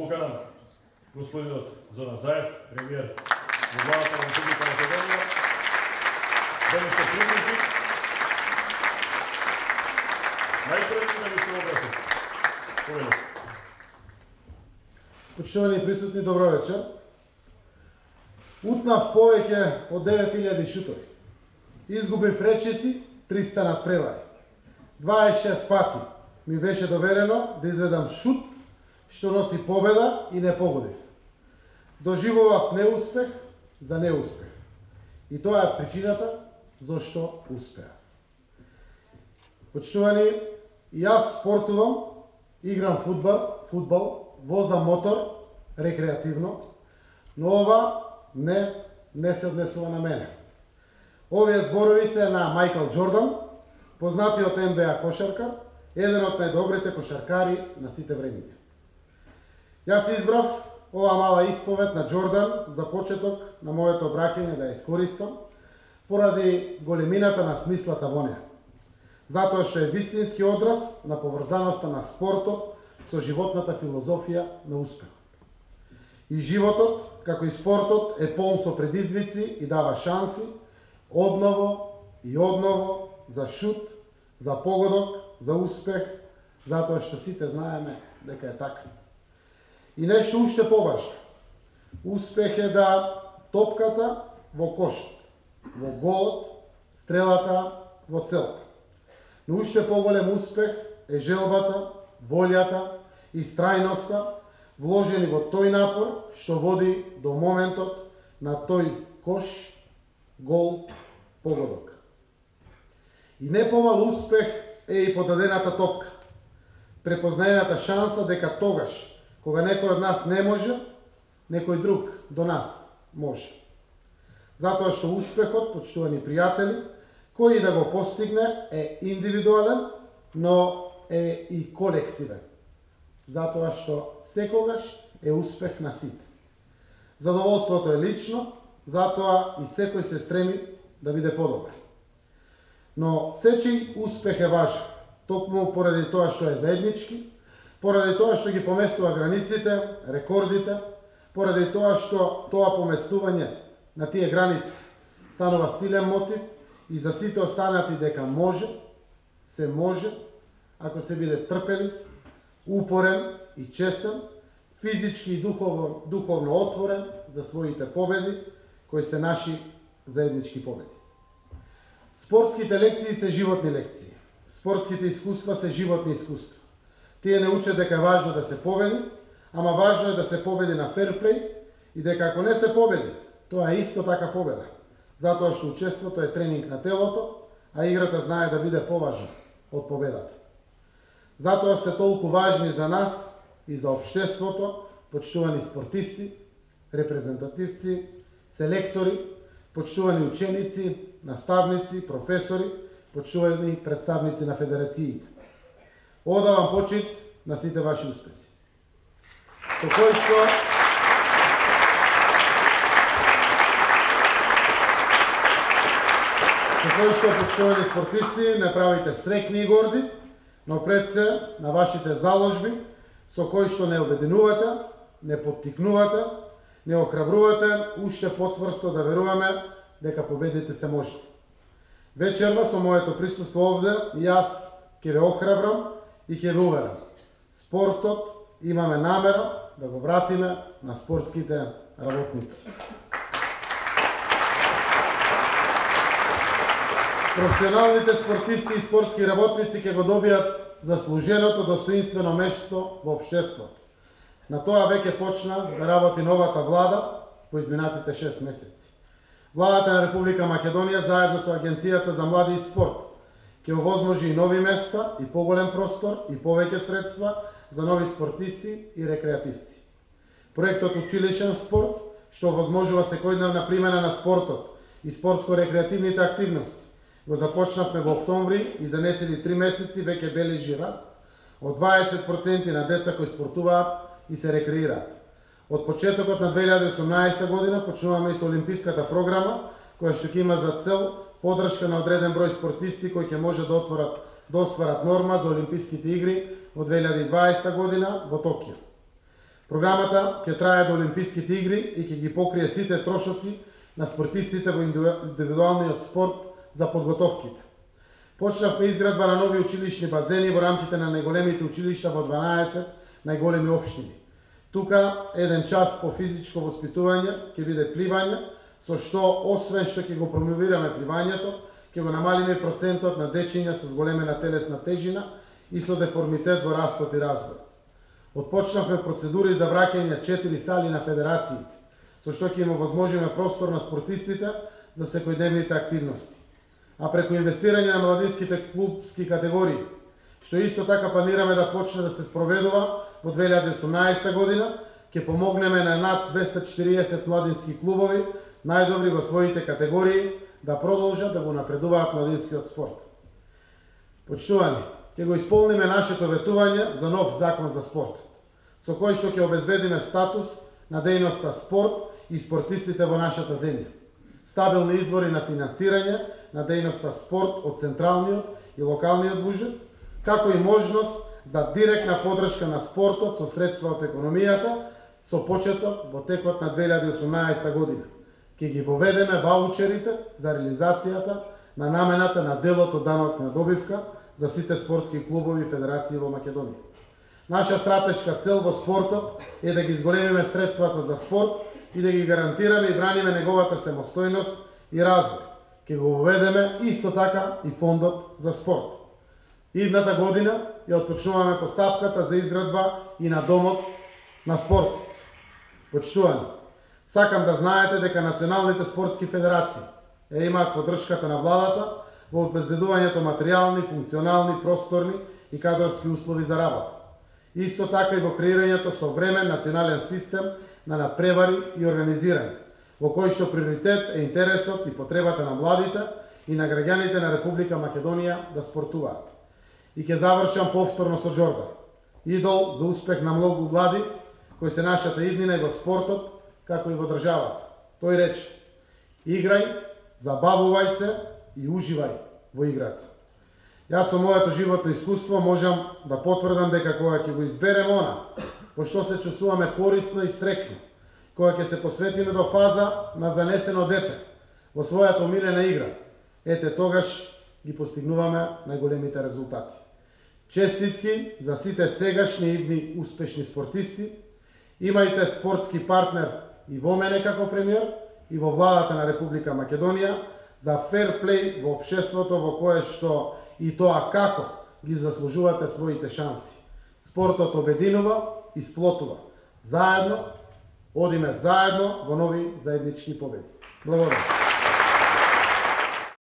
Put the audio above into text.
поканам господинот Зоран Заев, премиер во владата на Република Македонија, да ми се придружи. Најпред да ми се обрати. Повело. Почитувани присутни, добро вечер. Утнав повеќе од 9000 шутови. Изгубив речиси 300 надпревари. 26 пати ми беше доверено да изведам шут што носи победа и не погодив. Доживував неуспех за неуспех. И тоа е причината зашто успеа. Почитувани, јас спортувам, играм фудбал, возам мотор, рекреативно, но ова не се однесува на мене. Овие зборови се на Майкл Джордан, познатиот НБА кошаркар, еден од најдобрите кошаркари на сите времиња. Јас избрав ова мала исповед на Джордан за почеток на моето обраќање да ја искористам, поради големината на смислата во неа. Затоа што е вистински одраз на поврзаноста на спортот со животната филозофија на успехот. И животот, како и спортот, е полн со предизвици и дава шанси, одново и одново, за шут, за погодок, за успех, затоа што сите знаеме дека е така. И нешто уште поважно. Успех е да топката во кошот, во голот, стрелата во целта. Но уште поголем успех е желбата, волјата и страјноста, вложени во тој напор што води до моментот на тој кош, гол, погодок. И не помал успех е и подадената топка, препознаената шанса дека тогаш, кога некој од нас не може, некој друг до нас може. Затоа што успехот, почитувани пријатели, кој да го постигне е индивидуален, но е и колективен. Затоа што секогаш е успех на сите. Задоволството е лично, затоа и секој се стреми да биде подобар. Но сечи успех е важен, токму поради тоа што е заеднички, поради тоа што ги поместува границите, рекордите, поради тоа што тоа поместување на тие граници станува силен мотив и за сите останати дека може, се може, ако се биде трпелив, упорен и чесен, физички и духовно отворен за своите победи, кои се наши заеднички победи. Спортските лекции се животни лекции. Спортските искуства се животни искуства. Тие не учат дека е важно да се победи, ама важно е да се победи на ферплей и дека ако не се победи, тоа е исто така победа. Затоа што учеството е тренинг на телото, а играта знае да биде поважна од победата. Затоа сте толку важни за нас и за општеството, почитувани спортисти, репрезентативци, селектори, почитувани ученици, наставници, професори, почитувани представници на федерациите. Одавам почит на сите ваши успеси. Со кој што почитувани спортисти не правите срекни и горди, но пред се на вашите заложби, со кои што не обединувате, не поттикнувате, не охрабрувате, уште потврсто да веруваме дека победите се може. Вечерва со моето присуство овде, јас ќе ве охрабрам и ќе ве уверам. Спортот имаме намера да го вратиме на спортските работници. Професионалните спортисти и спортски работници ќе го добијат заслуженото достоинствено место во општеството. На тоа веќе почна да работи новата влада по изминатите 6 месеци. Владата на Република Македонија заедно со Агенцијата за млади и спорт ќе овозможи и нови места, и поголем простор, и повеќе средства за нови спортисти и рекреативци. Проектот Училишен спорт, што овозможува секојдневна примена на спортот и спортско-рекреативните активности, го започнавме во октомври и за нецели 3 месеци веќе бележи раст од 20% на деца кои спортуваат и се рекреираат. Од почетокот на 2018 година почнуваме и со олимписката програма, која што ќе има за цел подршка на одреден број спортисти кои ќе може да остварат норма за Олимписките игри во 2020 година во Токио. Програмата ќе трае до Олимписките игри и ќе ги покрие сите трошоци на спортистите во индивидуалниот спорт за подготовките. Почнавме изградба на нови училишни базени во рамките на најголемите училишта во 12 најголеми општини. Тука еден час по физичко воспитување ќе биде пливање, со што освен што ќе го промовираме пливањето, ќе го намалиме процентот на дечиња со зголемена телесна тежина и со деформитет во растот и развој. Отпочнавме процедури за враќање 4 сали на федерациите, со што ќе им овозможиме простор на спортистите за секојдневните активности. А преку инвестирање на младинските клубски категории, што исто така планираме да почне да се спроведува во 2018 година, ќе помогнеме на над 240 младински клубови, најдобри во своите категории, да продолжат да го напредуваат младинскиот спорт. Почитувани, ќе го исполниме нашето ветување за нов закон за спорт, со кој што ќе обезбедиме статус на дејноста спорт и спортистите во нашата земја. Стабилни извори на финансирање на дејноста спорт од централниот и локалниот буџет, како и можност за директна подршка на спортот со средства од економијата, со почеток во текот на 2018 година. Ќе ги воведеме ваучерите за реализацијата на намената на делот од данок на добивка за сите спортски клубови и федерации во Македонија. Наша стратешка цел во спортот е да ги зголемиме средствата за спорт и да ги гарантираме и браниме неговата самостојност и развој. Ќе го воведеме исто така и фондот за спорт. Идната година ја отпочнуваме постапката за изградба и на домот на спорт. Почитувани, сакам да знаете дека националните спортски федерации имаат поддршката на владата во обезбедувањето материјални, функционални, просторни и кадрски услови за работа. Исто така и во креирањето современ национален систем на надпревари и организирање, во кој што приоритет е интересот и потребата на младите и на граѓаните на Република Македонија да спортуваат. И ќе завршам повторно со Џордан, идол за успех на многу млади, кои се нашата иднина и во спортот, како и во државата. Тој рече: играј, забавувај се и уживај во играта. Јас со моето животно искуство можам да потврдам дека кога ќе го изберем она, во што се чувствуваме корисно и среќно, кога ќе се посветиме до фаза на занесено дете во својата омилена игра, ете тогаш ги постигнуваме најголемите резултати. Честитки за сите сегашни и идни успешни спортисти. Имајте спортски партнер и во мене како премиер и во владата на Република Македонија за фер плей во општеството во кое што и тоа како ги заслужувате своите шанси. Спортот обединува и сплотува. Заедно, одиме заедно во нови заеднички победи. Благодарам.